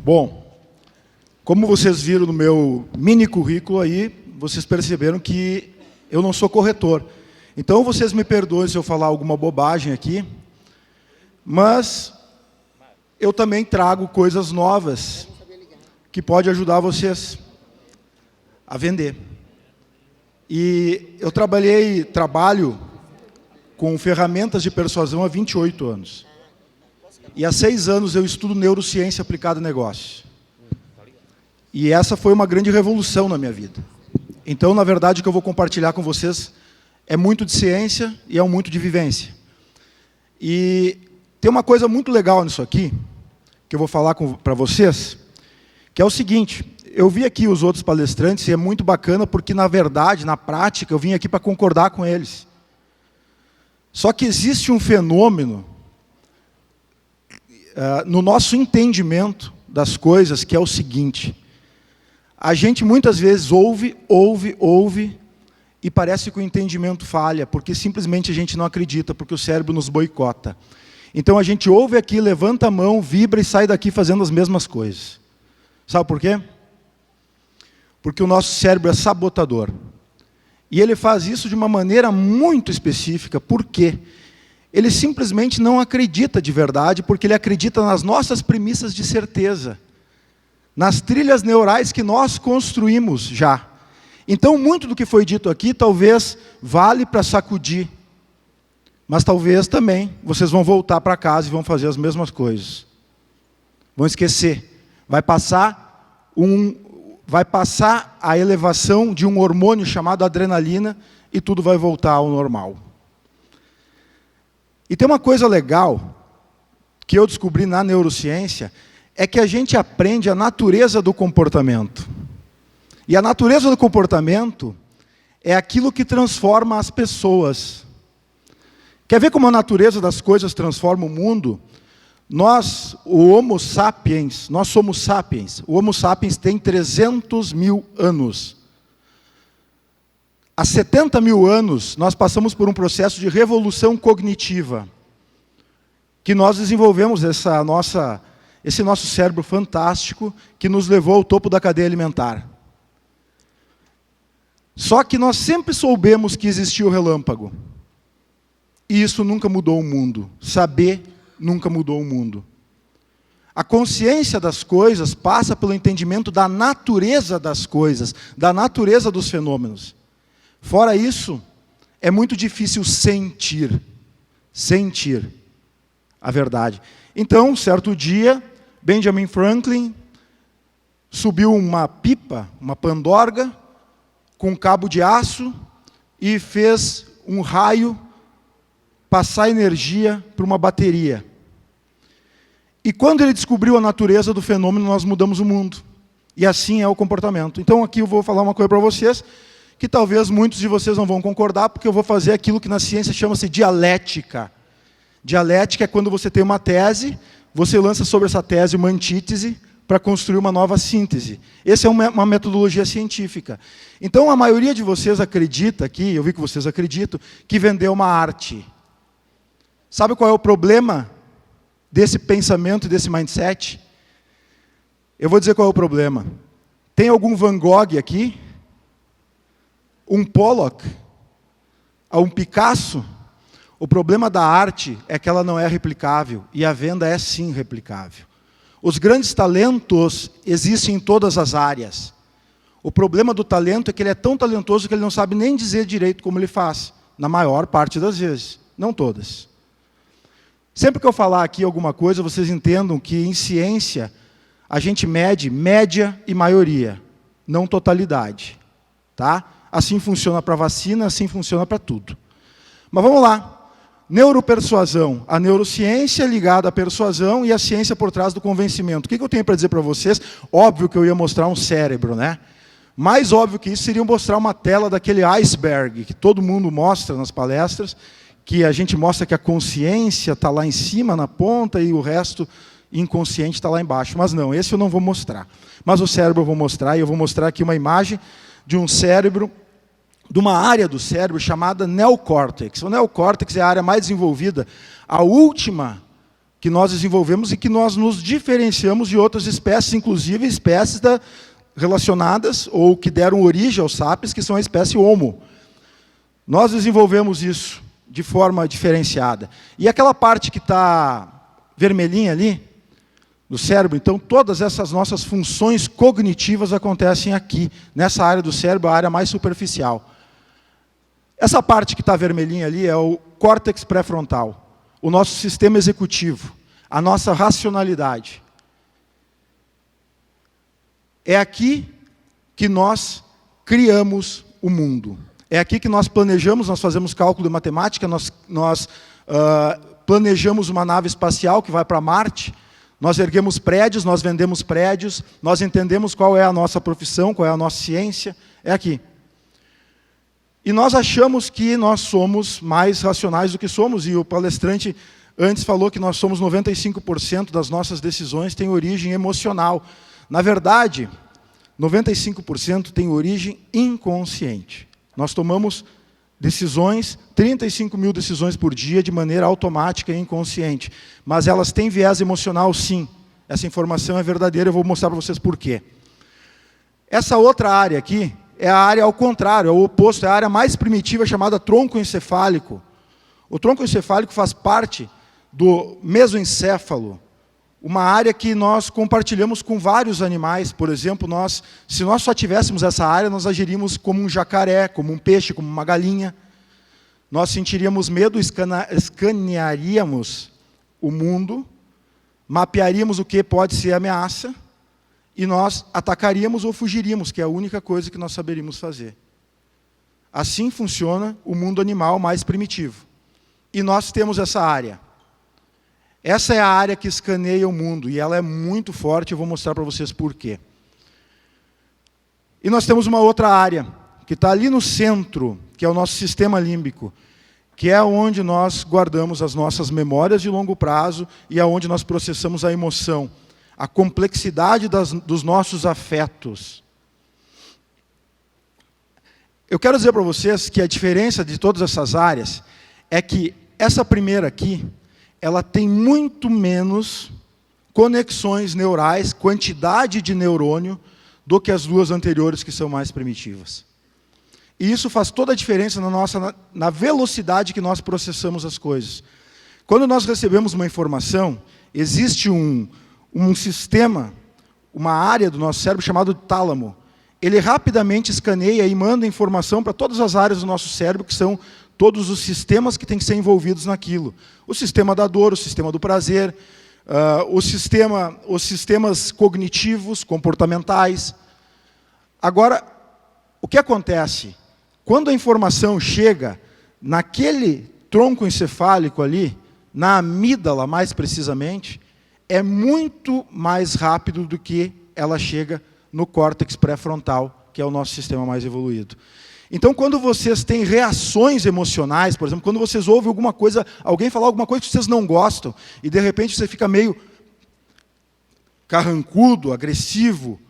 Bom, como vocês viram no meu mini currículo aí, vocês perceberam que eu não sou corretor. Então, vocês me perdoem se eu falar alguma bobagem aqui, mas eu também trago coisas novas que podem ajudar vocês a vender. E eu trabalho com ferramentas de persuasão há 28 anos. E há 6 anos eu estudo neurociência aplicada a negócio. E essa foi uma grande revolução na minha vida. Então, na verdade, o que eu vou compartilhar com vocês é muito de ciência e é muito de vivência. E tem uma coisa muito legal nisso aqui, que eu vou falar para vocês, que é o seguinte: eu vi aqui os outros palestrantes e é muito bacana porque, na verdade, na prática, eu vim aqui para concordar com eles. Só que existe um fenômeno no nosso entendimento das coisas, que é o seguinte: a gente muitas vezes ouve, e parece que o entendimento falha, porque simplesmente a gente não acredita, porque o cérebro nos boicota. Então a gente ouve aqui, levanta a mão, vibra e sai daqui fazendo as mesmas coisas. Sabe por quê? Porque o nosso cérebro é sabotador. E ele faz isso de uma maneira muito específica. Por quê? Ele simplesmente não acredita de verdade, porque ele acredita nas nossas premissas de certeza, nas trilhas neurais que nós construímos já. Então, muito do que foi dito aqui, talvez vale para sacudir, mas talvez também vocês vão voltar para casa e vão fazer as mesmas coisas. Vão esquecer. Vai passar a elevação de um hormônio chamado adrenalina e tudo vai voltar ao normal. E tem uma coisa legal que eu descobri na neurociência, é que a gente aprende a natureza do comportamento. E a natureza do comportamento é aquilo que transforma as pessoas. Quer ver como a natureza das coisas transforma o mundo? Nós, o Homo sapiens, nós somos sapiens. O Homo sapiens tem 300 mil anos. Há 70 mil anos, nós passamos por um processo de revolução cognitiva, que nós desenvolvemos esse nosso cérebro fantástico, que nos levou ao topo da cadeia alimentar. Só que nós sempre soubemos que existia o relâmpago. E isso nunca mudou o mundo. Saber nunca mudou o mundo. A consciência das coisas passa pelo entendimento da natureza das coisas, da natureza dos fenômenos. Fora isso, é muito difícil sentir a verdade. Então, certo dia, Benjamin Franklin subiu uma pipa, uma pandorga, com um cabo de aço e fez um raio passar energia para uma bateria. E quando ele descobriu a natureza do fenômeno, nós mudamos o mundo. E assim é o comportamento. Então aqui eu vou falar uma coisa para vocês, que talvez muitos de vocês não vão concordar, porque eu vou fazer aquilo que na ciência chama-se dialética. Dialética é quando você tem uma tese, você lança sobre essa tese uma antítese para construir uma nova síntese. Essa é uma metodologia científica. Então a maioria de vocês acredita aqui, eu vi que vocês acreditam, que vender uma arte. Sabe qual é o problema desse pensamento e desse mindset? Eu vou dizer qual é o problema. Tem algum Van Gogh aqui? Um Pollock? Um Picasso? O problema da arte é que ela não é replicável, e a venda é sim replicável. Os grandes talentos existem em todas as áreas. O problema do talento é que ele é tão talentoso que ele não sabe nem dizer direito como ele faz, na maior parte das vezes, não todas. Sempre que eu falar aqui alguma coisa, vocês entendam que em ciência a gente mede média e maioria, não totalidade. Tá? Assim funciona para vacina, assim funciona para tudo. Mas vamos lá. Neuropersuasão, a neurociência ligada à persuasão e a ciência por trás do convencimento. O que eu tenho para dizer para vocês? Óbvio que eu ia mostrar um cérebro, né? Mais óbvio que isso seria mostrar uma tela daquele iceberg, que todo mundo mostra nas palestras, que a gente mostra que a consciência está lá em cima, na ponta, e o resto inconsciente está lá embaixo. Mas não, esse eu não vou mostrar. Mas o cérebro eu vou mostrar, e eu vou mostrar aqui uma imagem de um cérebro de uma área do cérebro chamada neocórtex. O neocórtex é a área mais desenvolvida, a última que nós desenvolvemos e que nós nos diferenciamos de outras espécies, inclusive espécies relacionadas ou que deram origem aos sapiens, que são a espécie Homo. Nós desenvolvemos isso de forma diferenciada. E aquela parte que está vermelhinha ali, do cérebro, então todas essas nossas funções cognitivas acontecem aqui, nessa área do cérebro, a área mais superficial. Essa parte que está vermelhinha ali é o córtex pré-frontal, o nosso sistema executivo, a nossa racionalidade. É aqui que nós criamos o mundo. É aqui que nós planejamos, nós fazemos cálculo de matemática, nós planejamos uma nave espacial que vai para Marte, nós erguemos prédios, nós vendemos prédios, nós entendemos qual é a nossa profissão, qual é a nossa ciência, é aqui. E nós achamos que nós somos mais racionais do que somos, e o palestrante antes falou que nós somos 95% das nossas decisões têm origem emocional. Na verdade, 95% tem origem inconsciente. Nós tomamos decisões, 35 mil decisões por dia, de maneira automática e inconsciente. Mas elas têm viés emocional, sim. Essa informação é verdadeira, eu vou mostrar para vocês por quê. Essa outra área aqui é a área ao contrário, é o oposto, é a área mais primitiva chamada tronco encefálico. O tronco encefálico faz parte do mesoencéfalo, uma área que nós compartilhamos com vários animais. Por exemplo, se nós só tivéssemos essa área, nós agiríamos como um jacaré, como um peixe, como uma galinha. Nós sentiríamos medo, escanearíamos o mundo, mapearíamos o que pode ser ameaça, e nós atacaríamos ou fugiríamos, que é a única coisa que nós saberíamos fazer. Assim funciona o mundo animal mais primitivo. E nós temos essa área. Essa é a área que escaneia o mundo, e ela é muito forte, eu vou mostrar para vocês por quê. E nós temos uma outra área, que está ali no centro, que é o nosso sistema límbico, que é onde nós guardamos as nossas memórias de longo prazo e é onde nós processamos a emoção, a complexidade dos nossos afetos. Eu quero dizer para vocês que a diferença de todas essas áreas é que essa primeira aqui, ela tem muito menos conexões neurais, quantidade de neurônio, do que as duas anteriores, que são mais primitivas. E isso faz toda a diferença na velocidade que nós processamos as coisas. Quando nós recebemos uma informação, existe um sistema, uma área do nosso cérebro chamado tálamo. Ele rapidamente escaneia e manda informação para todas as áreas do nosso cérebro, que são todos os sistemas que têm que ser envolvidos naquilo. O sistema da dor, o sistema do prazer, os sistemas cognitivos, comportamentais. Agora, o que acontece? Quando a informação chega naquele tronco encefálico ali, na amígdala mais precisamente, é muito mais rápido do que ela chega no córtex pré-frontal, que é o nosso sistema mais evoluído. Então, quando vocês têm reações emocionais, por exemplo, quando vocês ouvem alguma coisa, alguém falar alguma coisa que vocês não gostam, e de repente você fica meio carrancudo, agressivo,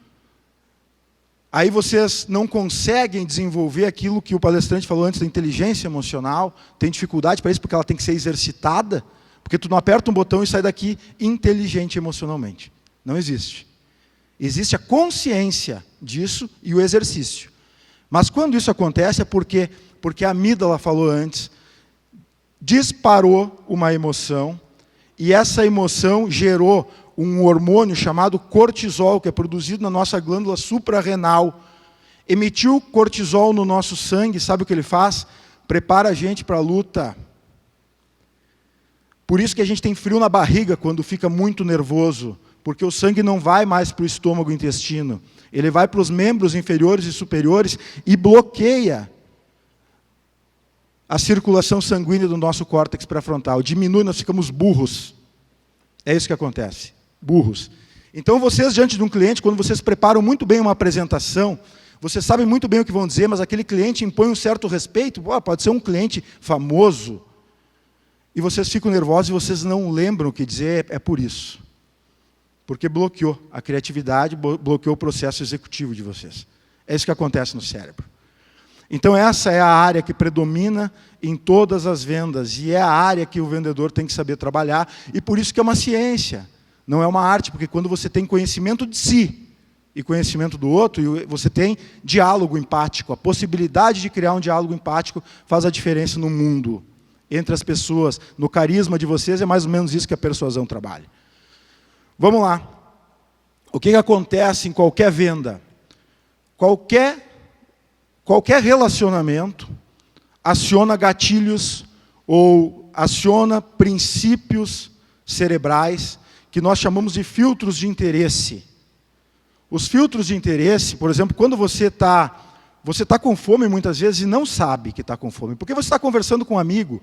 aí vocês não conseguem desenvolver aquilo que o palestrante falou antes da inteligência emocional, tem dificuldade para isso porque ela tem que ser exercitada, porque tu não aperta um botão e sai daqui inteligente emocionalmente. Não existe. Existe a consciência disso e o exercício. Mas quando isso acontece é porque a amígdala falou antes, disparou uma emoção, e essa emoção gerou um hormônio chamado cortisol, que é produzido na nossa glândula suprarrenal. Emitiu cortisol no nosso sangue, sabe o que ele faz? Prepara a gente para a luta. Por isso que a gente tem frio na barriga quando fica muito nervoso, porque o sangue não vai mais para o estômago e intestino. Ele vai para os membros inferiores e superiores e bloqueia a circulação sanguínea do nosso córtex pré-frontal. Diminui, nós ficamos burros. É isso que acontece, burros. Então vocês, diante de um cliente, quando vocês preparam muito bem uma apresentação, vocês sabem muito bem o que vão dizer, mas aquele cliente impõe um certo respeito, pode ser um cliente famoso, e vocês ficam nervosos e vocês não lembram o que dizer, é por isso. Porque bloqueou a criatividade, bloqueou o processo executivo de vocês. É isso que acontece no cérebro. Então essa é a área que predomina em todas as vendas, e é a área que o vendedor tem que saber trabalhar, e por isso que é uma ciência, não é uma arte, porque quando você tem conhecimento de si e conhecimento do outro, e você tem diálogo empático, a possibilidade de criar um diálogo empático faz a diferença no mundo, entre as pessoas, no carisma de vocês, é mais ou menos isso que a persuasão trabalha. Vamos lá. O que acontece em qualquer venda? Qualquer relacionamento aciona gatilhos ou aciona princípios cerebrais que nós chamamos de filtros de interesse. Os filtros de interesse, por exemplo, quando você está com fome muitas vezes e não sabe que está com fome, porque você está conversando com um amigo.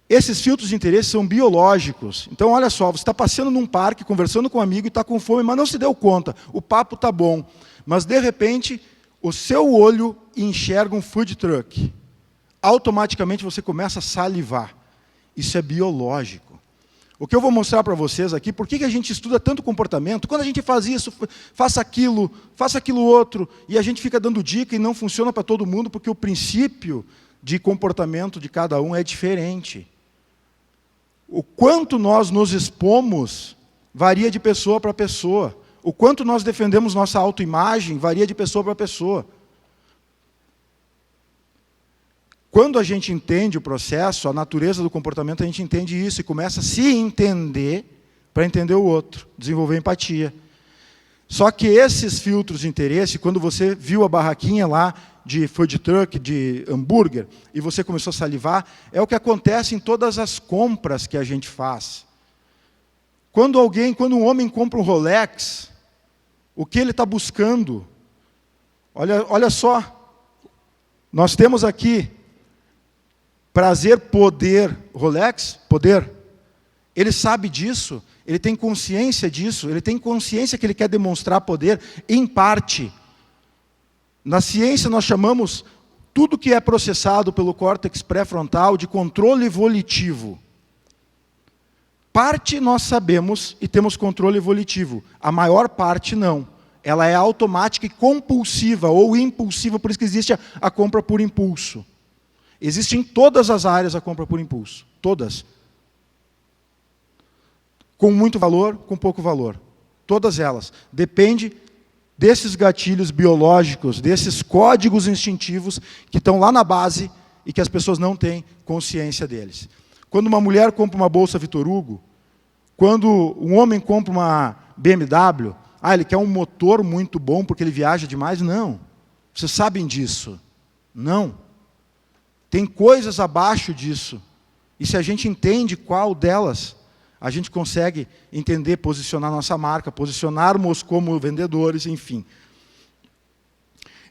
Esses filtros de interesse são biológicos. Então, olha só, você está passeando num parque, conversando com um amigo e está com fome, mas não se deu conta. O papo está bom. Mas, de repente, o seu olho enxerga um food truck. Automaticamente você começa a salivar. Isso é biológico. O que eu vou mostrar para vocês aqui, por que a gente estuda tanto comportamento? Quando a gente faz isso, faça aquilo outro, e a gente fica dando dica e não funciona para todo mundo, porque o princípio de comportamento de cada um é diferente. O quanto nós nos expomos varia de pessoa para pessoa. O quanto nós defendemos nossa autoimagem varia de pessoa para pessoa. Quando a gente entende o processo, a natureza do comportamento, a gente entende isso e começa a se entender para entender o outro, desenvolver empatia. Só que esses filtros de interesse, quando você viu a barraquinha lá de food truck, de hambúrguer, e você começou a salivar, é o que acontece em todas as compras que a gente faz. Quando um homem compra um Rolex, o que ele está buscando? Olha só, nós temos aqui prazer, poder, Rolex, poder. Ele sabe disso, ele tem consciência disso, ele tem consciência que ele quer demonstrar poder, em parte. Na ciência nós chamamos tudo que é processado pelo córtex pré-frontal de controle volitivo. Parte nós sabemos e temos controle volitivo, a maior parte não. Ela é automática e compulsiva ou impulsiva, por isso que existe a compra por impulso. Existe em todas as áreas a compra por impulso, todas. Com muito valor, com pouco valor. Todas elas. Depende desses gatilhos biológicos, desses códigos instintivos que estão lá na base e que as pessoas não têm consciência deles. Quando uma mulher compra uma bolsa Vitor Hugo, quando um homem compra uma BMW, ele quer um motor muito bom porque ele viaja demais? Não. Vocês sabem disso? Não. Tem coisas abaixo disso. E se a gente entende qual delas, a gente consegue entender, posicionar nossa marca, posicionarmos como vendedores, enfim.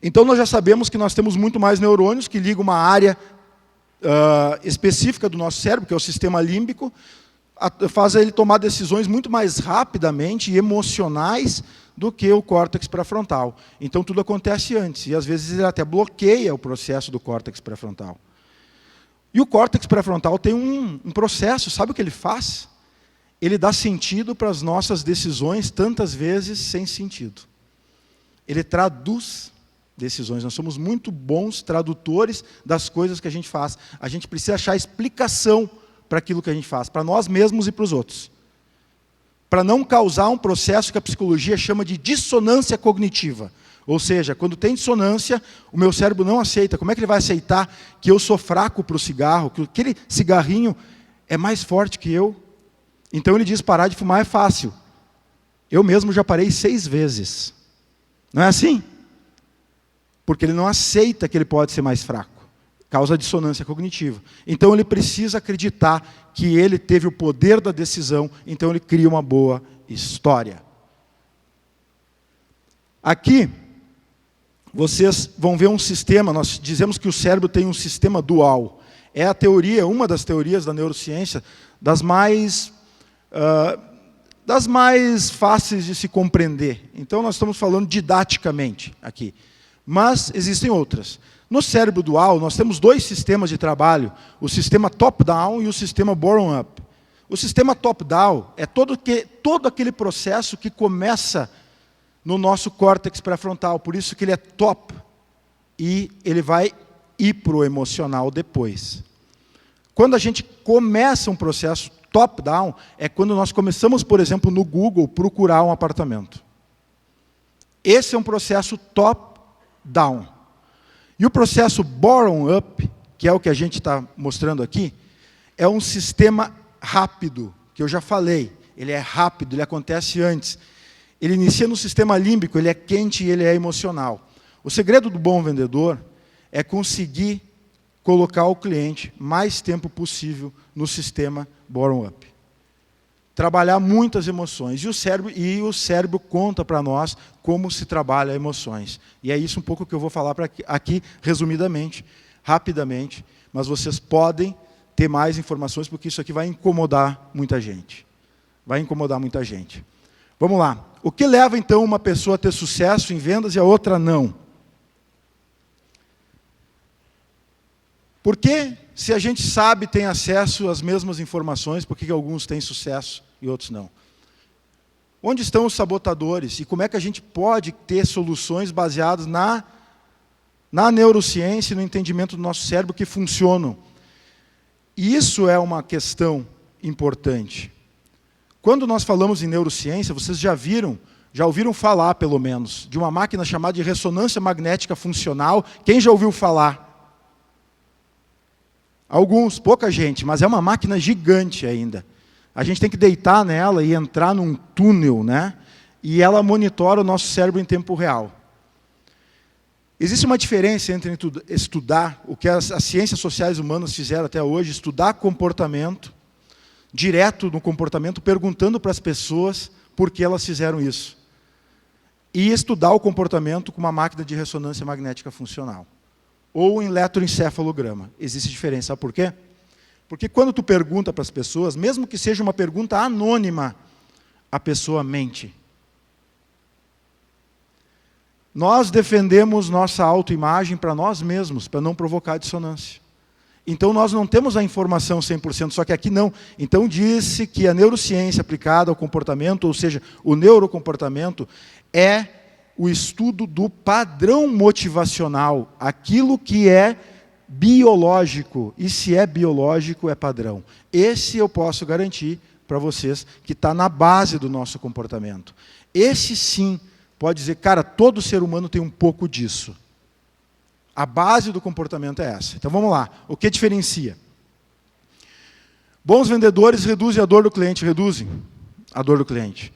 Então nós já sabemos que nós temos muito mais neurônios que ligam uma área específica do nosso cérebro, que é o sistema límbico, faz ele tomar decisões muito mais rapidamente e emocionais do que o córtex pré-frontal. Então tudo acontece antes, e às vezes ele até bloqueia o processo do córtex pré-frontal. E o córtex pré-frontal tem um processo, sabe o que ele faz? Ele dá sentido para as nossas decisões, tantas vezes sem sentido. Ele traduz decisões. Nós somos muito bons tradutores das coisas que a gente faz. A gente precisa achar explicação para aquilo que a gente faz, para nós mesmos e para os outros. Para não causar um processo que a psicologia chama de dissonância cognitiva. Ou seja, quando tem dissonância, o meu cérebro não aceita. Como é que ele vai aceitar que eu sou fraco para o cigarro, que aquele cigarrinho é mais forte que eu? Então ele diz, parar de fumar é fácil. Eu mesmo já parei 6 vezes. Não é assim? Porque ele não aceita que ele pode ser mais fraco. Causa dissonância cognitiva. Então ele precisa acreditar que ele teve o poder da decisão, então ele cria uma boa história. Aqui, vocês vão ver um sistema, nós dizemos que o cérebro tem um sistema dual. É a teoria, uma das teorias da neurociência, das mais fáceis de se compreender. Então nós estamos falando didaticamente aqui. Mas existem outras. No cérebro dual, nós temos 2 sistemas de trabalho, o sistema top-down e o sistema bottom-up. O sistema top-down é todo aquele processo que começa no nosso córtex pré-frontal, por isso que ele é top. e ele vai ir para o emocional depois. Quando a gente começa um processo top-down, é quando nós começamos, por exemplo, no Google, procurar um apartamento. Esse é um processo top-down. E o processo bottom-up, que é o que a gente está mostrando aqui, é um sistema rápido, que eu já falei. Ele é rápido, ele acontece antes. Ele inicia no sistema límbico, ele é quente e ele é emocional. O segredo do bom vendedor é conseguir colocar o cliente mais tempo possível no sistema bottom-up. Trabalhar muitas emoções. E o cérebro conta para nós como se trabalha emoções. E é isso um pouco que eu vou falar aqui, resumidamente, rapidamente, mas vocês podem ter mais informações, porque isso aqui vai incomodar muita gente. Vai incomodar muita gente. Vamos lá. O que leva, então, uma pessoa a ter sucesso em vendas e a outra não? Por que, se a gente sabe, tem acesso às mesmas informações, por que alguns têm sucesso e outros não? Onde estão os sabotadores? E como é que a gente pode ter soluções baseadas na neurociência e no entendimento do nosso cérebro que funcionam? E isso é uma questão importante. Quando nós falamos em neurociência, vocês já ouviram falar, pelo menos, de uma máquina chamada de ressonância magnética funcional. Quem já ouviu falar? Alguns, pouca gente, mas é uma máquina gigante ainda. A gente tem que deitar nela e entrar num túnel, né? E ela monitora o nosso cérebro em tempo real. Existe uma diferença entre estudar, o que as ciências sociais humanas fizeram até hoje, estudar comportamento, direto no comportamento, perguntando para as pessoas por que elas fizeram isso. E estudar o comportamento com uma máquina de ressonância magnética funcional. Ou em eletroencefalograma. Existe diferença. Sabe por quê? Porque quando tu pergunta para as pessoas, mesmo que seja uma pergunta anônima, a pessoa mente. Nós defendemos nossa autoimagem para nós mesmos, para não provocar dissonância. Então nós não temos a informação 100%, só que aqui não. Então disse que a neurociência aplicada ao comportamento, ou seja, o neurocomportamento, é o estudo do padrão motivacional, aquilo que é biológico, e se é biológico, é padrão. Esse eu posso garantir para vocês que está na base do nosso comportamento. Esse sim pode dizer, cara, todo ser humano tem um pouco disso. A base do comportamento é essa. Então vamos lá, o que diferencia? Bons vendedores reduzem a dor do cliente, reduzem a dor do cliente.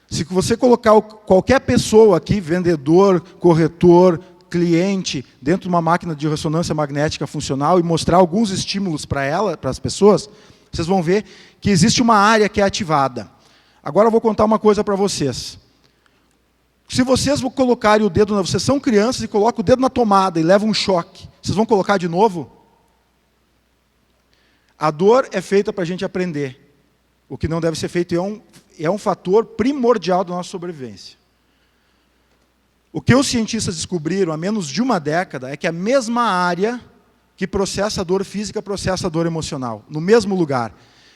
Se você colocar qualquer pessoa aqui, vendedor, corretor, cliente, dentro de uma máquina de ressonância magnética funcional e mostrar alguns estímulos para as pessoas, vocês vão ver que existe uma área que é ativada. Agora eu vou contar uma coisa para vocês. Se vocês vão colocarem o dedo, vocês são crianças e colocam o dedo na tomada e levam um choque, vocês vão colocar de novo? A dor é feita para a gente aprender. O que não deve ser feito é um fator primordial da nossa sobrevivência. O que os cientistas descobriram há menos de uma década é que a mesma área que processa a dor física processa a dor emocional, no mesmo lugar.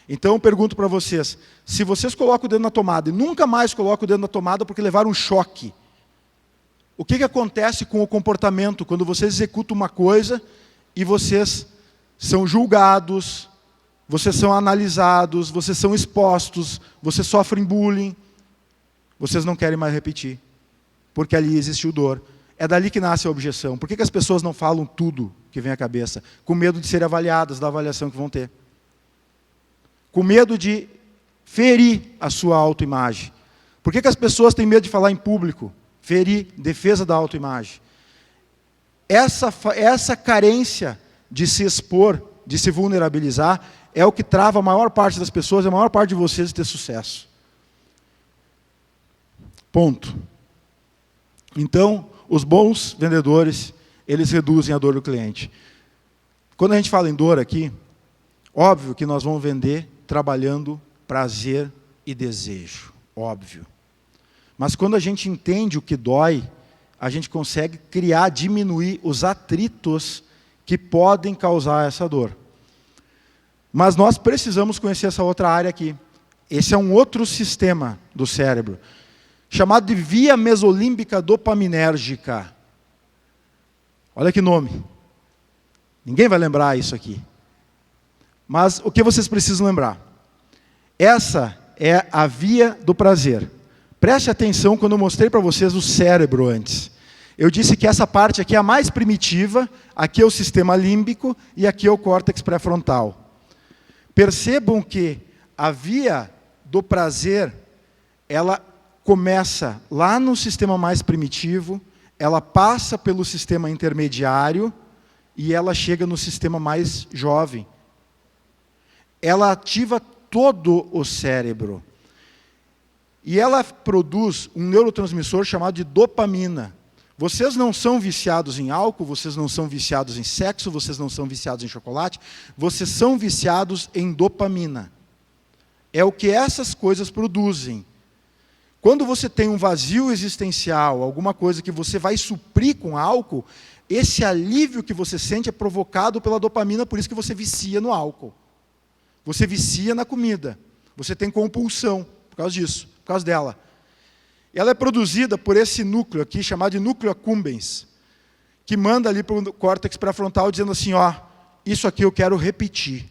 Então eu pergunto para vocês, se vocês colocam o dedo na tomada e nunca mais colocam o dedo na tomada porque levaram um choque, o que acontece com o comportamento quando vocês executam uma coisa e vocês são julgados, vocês são analisados, vocês são expostos, vocês sofrem bullying, vocês não querem mais repetir, porque ali existiu dor. É dali que nasce a objeção. Por que as pessoas não falam tudo que vem à cabeça? Com medo de serem avaliadas, da avaliação que vão ter. Com medo de ferir a sua autoimagem. Por que as pessoas têm medo de falar em público? Ferir, defesa da autoimagem. Essa carência de se expor, de se vulnerabilizar, é o que trava a maior parte das pessoas, a maior parte de vocês de ter sucesso. Ponto. Então, os bons vendedores, eles reduzem a dor do cliente. Quando a gente fala em dor aqui, óbvio que nós vamos vender trabalhando prazer e desejo, óbvio. Mas quando a gente entende o que dói, a gente consegue diminuir os atritos que podem causar essa dor. Mas nós precisamos conhecer essa outra área aqui. Esse é um outro sistema do cérebro, chamado de via mesolímbica dopaminérgica. Olha que nome. Ninguém vai lembrar isso aqui. Mas o que vocês precisam lembrar? Essa é a via do prazer. Preste atenção quando eu mostrei para vocês o cérebro antes. Eu disse que essa parte aqui é a mais primitiva, aqui é o sistema límbico e aqui é o córtex pré-frontal. Percebam que a via do prazer, ela começa lá no sistema mais primitivo, ela passa pelo sistema intermediário e ela chega no sistema mais jovem. Ela ativa todo o cérebro. E ela produz um neurotransmissor chamado de dopamina. Vocês não são viciados em álcool, vocês não são viciados em sexo, vocês não são viciados em chocolate, vocês são viciados em dopamina. É o que essas coisas produzem. Quando você tem um vazio existencial, alguma coisa que você vai suprir com álcool, esse alívio que você sente é provocado pela dopamina, por isso que você vicia no álcool. Você vicia na comida. Você tem compulsão por causa disso, por causa dela. Ela é produzida por esse núcleo aqui, chamado de núcleo accumbens, que manda ali para o córtex pré-frontal dizendo assim, ó, isso aqui eu quero repetir.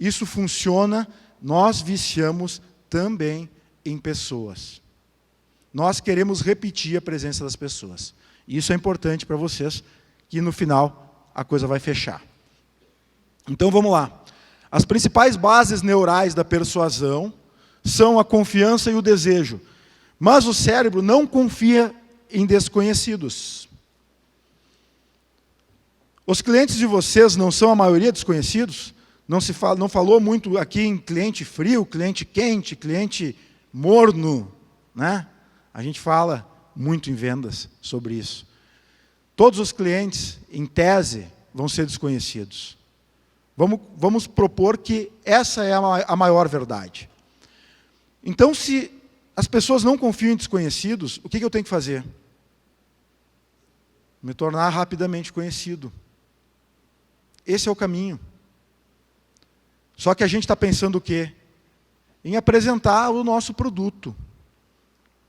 Isso funciona, nós viciamos também em pessoas. Nós queremos repetir a presença das pessoas. E isso é importante para vocês, que no final a coisa vai fechar. Então vamos lá. As principais bases neurais da persuasão são a confiança e o desejo. Mas o cérebro não confia em desconhecidos. Os clientes de vocês não são a maioria desconhecidos? Não falou muito aqui em cliente frio, cliente quente, cliente morno, né? A gente fala muito em vendas sobre isso. Todos os clientes, em tese, vão ser desconhecidos. Vamos propor que essa é a maior verdade. Então, se as pessoas não confiam em desconhecidos, o que eu tenho que fazer? Me tornar rapidamente conhecido. Esse é o caminho. Só que a gente está pensando o quê? Em apresentar o nosso produto.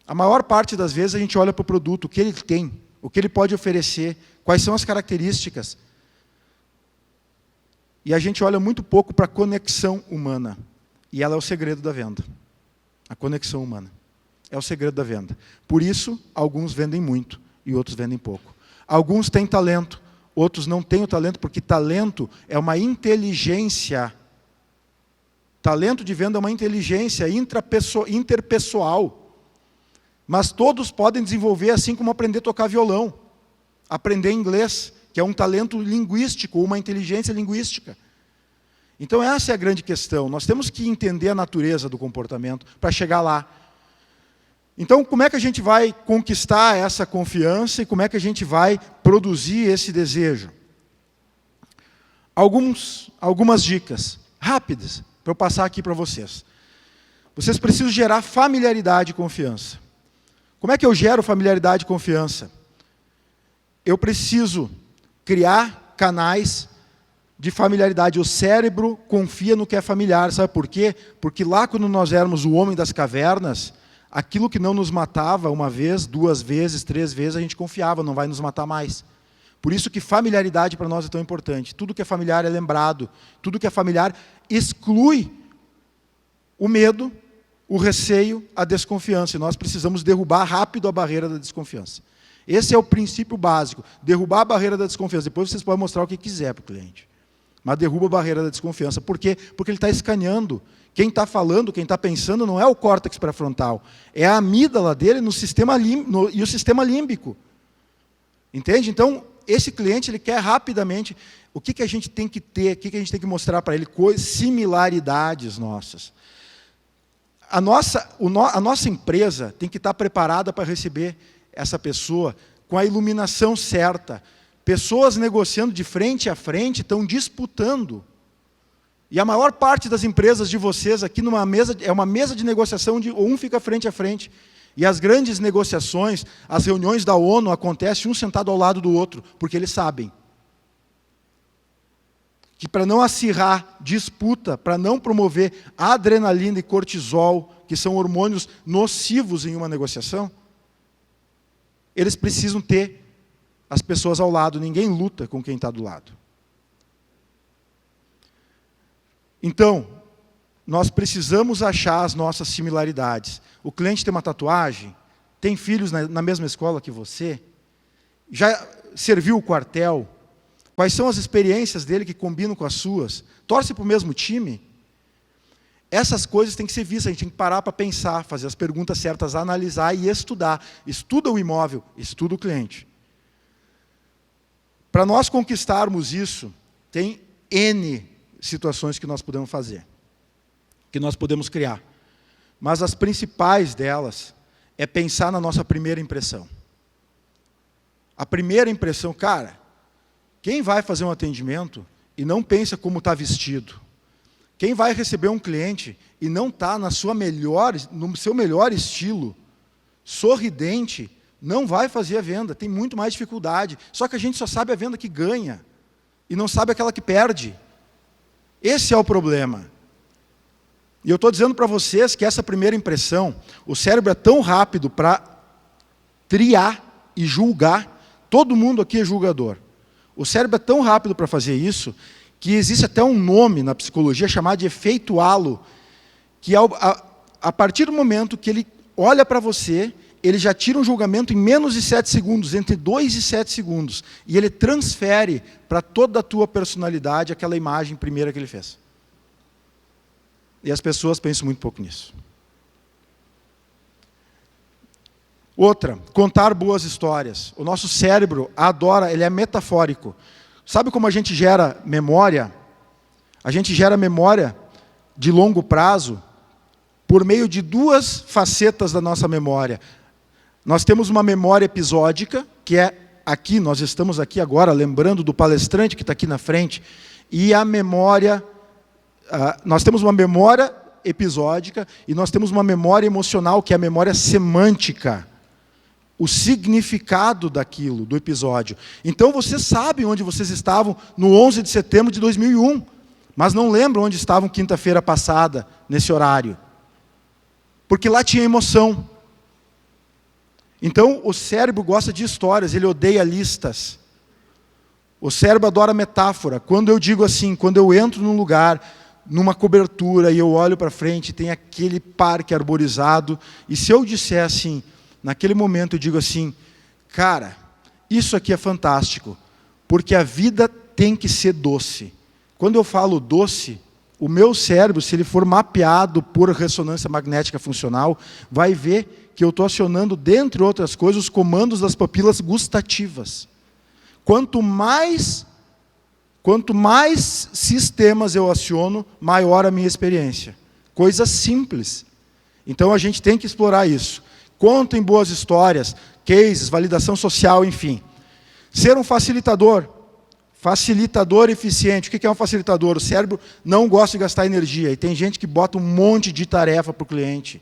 A maior parte das vezes a gente olha para o produto, o que ele tem, o que ele pode oferecer, quais são as características. E a gente olha muito pouco para a conexão humana. E ela é o segredo da venda. A conexão humana. É o segredo da venda. Por isso, alguns vendem muito e outros vendem pouco. Alguns têm talento, outros não têm o talento, porque talento é uma inteligência. Talento de venda é uma inteligência interpessoal. Mas todos podem desenvolver, assim como aprender a tocar violão, aprender inglês, que é um talento linguístico, uma inteligência linguística. Então essa é a grande questão. Nós temos que entender a natureza do comportamento para chegar lá. Então, como é que a gente vai conquistar essa confiança e como é que a gente vai produzir esse desejo? Algumas dicas rápidas para eu passar aqui para vocês. Vocês precisam gerar familiaridade e confiança. Como é que eu gero familiaridade e confiança? Eu preciso criar canais de familiaridade. O cérebro confia no que é familiar. Sabe por quê? Porque lá quando nós éramos o homem das cavernas, aquilo que não nos matava uma vez, 2 vezes, 3 vezes, a gente confiava, não vai nos matar mais. Por isso que familiaridade para nós é tão importante. Tudo que é familiar é lembrado. Tudo que é familiar exclui o medo, o receio, a desconfiança. E nós precisamos derrubar rápido a barreira da desconfiança. Esse é o princípio básico. Derrubar a barreira da desconfiança. Depois vocês podem mostrar o que quiser para o cliente. Mas derruba a barreira da desconfiança. Por quê? Porque ele está escaneando. Quem está falando, quem está pensando, não é o córtex pré-frontal. É a amígdala dele no sistema e o sistema límbico. Entende? Então, esse cliente ele quer rapidamente... O que a gente tem que ter? O que a gente tem que mostrar para ele? Similaridades nossas. A nossa empresa tem que estar preparada para receber essa pessoa com a iluminação certa. Pessoas negociando de frente a frente estão disputando. E a maior parte das empresas de vocês aqui é uma mesa de negociação onde um fica frente a frente. E as grandes negociações, as reuniões da ONU acontecem um sentado ao lado do outro, porque eles sabem que para não acirrar disputa, para não promover adrenalina e cortisol, que são hormônios nocivos em uma negociação, eles precisam ter as pessoas ao lado, ninguém luta com quem está do lado. Então, nós precisamos achar as nossas similaridades. O cliente tem uma tatuagem, tem filhos na mesma escola que você, já serviu o quartel, quais são as experiências dele que combinam com as suas, torce para o mesmo time. Essas coisas têm que ser vistas, a gente tem que parar para pensar, fazer as perguntas certas, analisar e estudar. Estuda o imóvel, estuda o cliente. Para nós conquistarmos isso, tem N situações que nós podemos fazer, que nós podemos criar. Mas as principais delas é pensar na nossa primeira impressão. A primeira impressão, cara, quem vai fazer um atendimento e não pensa como está vestido? Quem vai receber um cliente e não está no seu melhor estilo, sorridente, não vai fazer a venda, tem muito mais dificuldade. Só que a gente só sabe a venda que ganha e não sabe aquela que perde. Esse é o problema. E eu estou dizendo para vocês que essa primeira impressão, o cérebro é tão rápido para triar e julgar, todo mundo aqui é julgador. O cérebro é tão rápido para fazer isso, que existe até um nome na psicologia chamado de efeito halo, que a partir do momento que ele olha para você, ele já tira um julgamento em menos de 7 segundos, entre 2 e 7 segundos, e ele transfere para toda a tua personalidade aquela imagem primeira que ele fez. E as pessoas pensam muito pouco nisso. Outra, contar boas histórias. O nosso cérebro adora, ele é metafórico. Sabe como a gente gera memória? A gente gera memória de longo prazo por meio de 2 facetas da nossa memória. Nós temos uma memória episódica, que é aqui, nós estamos aqui agora lembrando do palestrante que está aqui na frente, e a memória, nós temos uma memória episódica e nós temos uma memória emocional, que é a memória semântica. O significado daquilo, do episódio. Então, vocês sabem onde vocês estavam no 11 de setembro de 2001, mas não lembram onde estavam quinta-feira passada, nesse horário. Porque lá tinha emoção. Então, o cérebro gosta de histórias, ele odeia listas. O cérebro adora metáfora. Quando eu digo assim, quando eu entro num lugar, numa cobertura, e eu olho para frente, tem aquele parque arborizado, e se eu disser assim, naquele momento eu digo assim, cara, isso aqui é fantástico, porque a vida tem que ser doce. Quando eu falo doce, o meu cérebro, se ele for mapeado por ressonância magnética funcional, vai ver que eu estou acionando, dentre outras coisas, os comandos das papilas gustativas. Quanto mais sistemas eu aciono, maior a minha experiência. Coisa simples. Então a gente tem que explorar isso. Contem boas histórias, cases, validação social, enfim. Ser um facilitador eficiente. O que é um facilitador? O cérebro não gosta de gastar energia. E tem gente que bota um monte de tarefa para o cliente.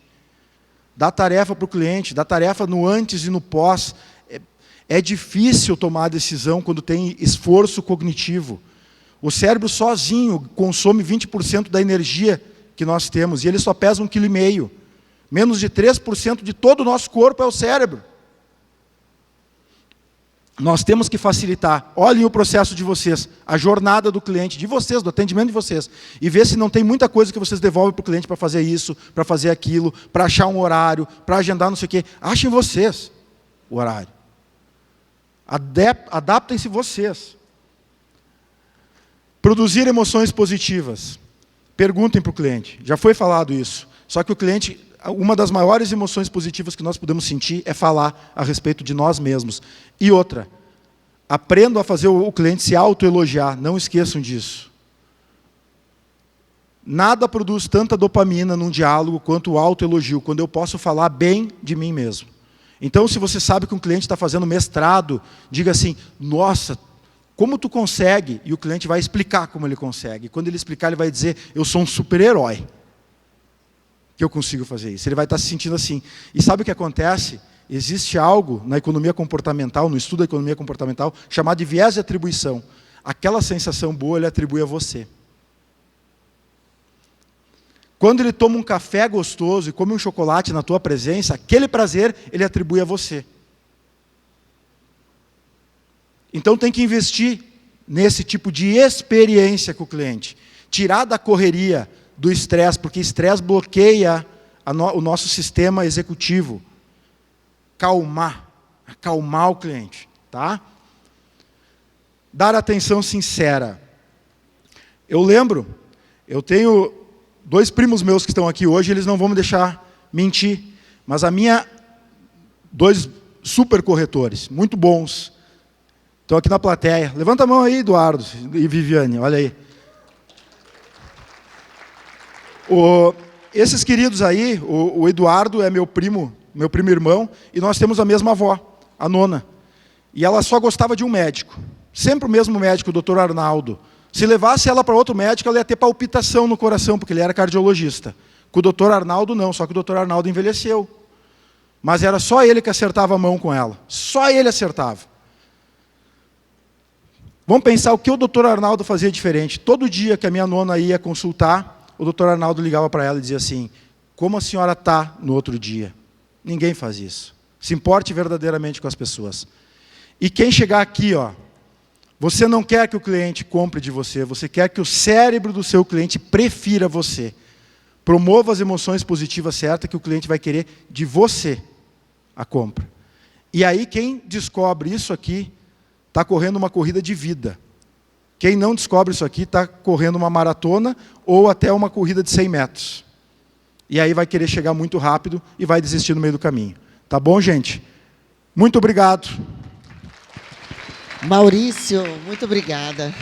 Dá tarefa para o cliente, dá tarefa no antes e no pós. É difícil tomar a decisão quando tem esforço cognitivo. O cérebro sozinho consome 20% da energia que nós temos. E ele só pesa 1,5 kg. Menos de 3% de todo o nosso corpo é o cérebro. Nós temos que facilitar. Olhem o processo de vocês, a jornada do cliente, de vocês, do atendimento de vocês. E ver se não tem muita coisa que vocês devolvem para o cliente para fazer isso, para fazer aquilo, para achar um horário, para agendar não sei o quê. Achem vocês o horário. Adaptem-se vocês. Produzir emoções positivas. Perguntem para o cliente. Já foi falado isso. Só que o cliente... Uma das maiores emoções positivas que nós podemos sentir é falar a respeito de nós mesmos. E outra, aprendam a fazer o cliente se autoelogiar, não esqueçam disso. Nada produz tanta dopamina num diálogo quanto o autoelogio, quando eu posso falar bem de mim mesmo. Então, se você sabe que um cliente está fazendo mestrado, diga assim, nossa, como tu consegue? E o cliente vai explicar como ele consegue. Quando ele explicar, ele vai dizer, eu sou um super-herói. Que eu consigo fazer isso. Ele vai estar se sentindo assim. E sabe o que acontece? Existe algo na economia comportamental, no estudo da economia comportamental, chamado de viés de atribuição. Aquela sensação boa ele atribui a você. Quando ele toma um café gostoso e come um chocolate na tua presença, aquele prazer ele atribui a você. Então tem que investir nesse tipo de experiência com o cliente. Tirar da correria, do estresse, porque estresse bloqueia o nosso sistema executivo. Acalmar o cliente. Tá? Dar atenção sincera. Eu lembro, eu tenho 2 primos meus que estão aqui hoje, eles não vão me deixar mentir, mas 2 super corretores, muito bons, estão aqui na plateia. Levanta a mão aí, Eduardo e Viviane, olha aí. Esses queridos aí, o Eduardo é meu primo irmão, e nós temos a mesma avó, a nona. E ela só gostava de um médico, sempre o mesmo médico, o doutor Arnaldo. Se levasse ela para outro médico, ela ia ter palpitação no coração, porque ele era cardiologista. Com o doutor Arnaldo não, só que o doutor Arnaldo envelheceu. Mas era só ele que acertava a mão com ela. Só ele acertava. Vamos pensar o que o doutor Arnaldo fazia diferente. Todo dia que a minha nona ia consultar, o doutor Arnaldo ligava para ela e dizia assim, como a senhora está no outro dia? Ninguém faz isso. Se importe verdadeiramente com as pessoas. E quem chegar aqui, ó, você não quer que o cliente compre de você, você quer que o cérebro do seu cliente prefira você. Promova as emoções positivas certas que o cliente vai querer de você a compra. E aí quem descobre isso aqui está correndo uma corrida de vida. Quem não descobre isso aqui está correndo uma maratona ou até uma corrida de 100 metros. E aí vai querer chegar muito rápido e vai desistir no meio do caminho. Tá bom, gente? Muito obrigado. Maurício, muito obrigada.